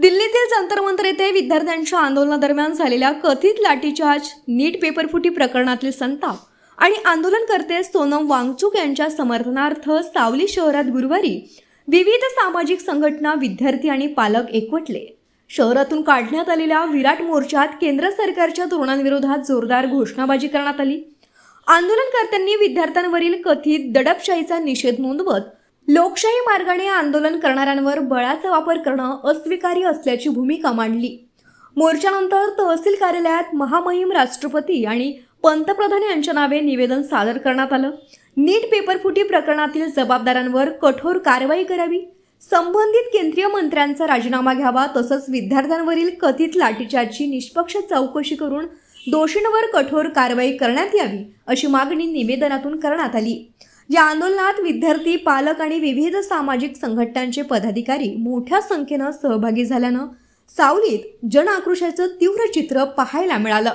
दिल्लीतील जंतर मंतर येथे विद्यार्थ्यांच्या आंदोलनादरम्यान झालेल्या कथित लाठीचार्ज, नीट पेपरफुटी प्रकरणातील संताप आणि आंदोलनकर्ते सोनम वांगचुक यांच्या समर्थनार्थ सावली शहरात गुरुवारी विविध सामाजिक संघटना, विद्यार्थी आणि पालक एकवटले. शहरातून काढण्यात आलेल्या विराट मोर्चात केंद्र सरकारच्या धोरणांविरोधात जोरदार घोषणाबाजी करण्यात आली. आंदोलनकर्त्यांनी विद्यार्थ्यांवरील कथित दडपशाहीचा निषेध नोंदवत लोकशाही मार्गाने आंदोलन करणाऱ्यांवर बळाचा वापर करणं अस्वीकार्य असल्याची भूमिका मांडली. मोर्चानंतर तहसील कार्यालयात महामहिम राष्ट्रपती आणि पंतप्रधान यांच्या नावे निवेदन सादर करण्यात आलं. नीट पेपरफुटी प्रकरणातील जबाबदारांवर कठोर कारवाई करावी, संबंधित केंद्रीय मंत्र्यांचा राजीनामा घ्यावा, तसंच विद्यार्थ्यांवरील कथित लाठीचार्जची निष्पक्ष चौकशी करून दोषींवर कठोर कारवाई करण्यात यावी, अशी मागणी निवेदनातून करण्यात आली. या आंदोलनात विद्यार्थी, पालक आणि विविध सामाजिक संघटनांचे पदाधिकारी मोठ्या संख्येनं सहभागी झाल्यानं सावलीत जनआक्रोशाचं तीव्र चित्र पाहायला मिळालं.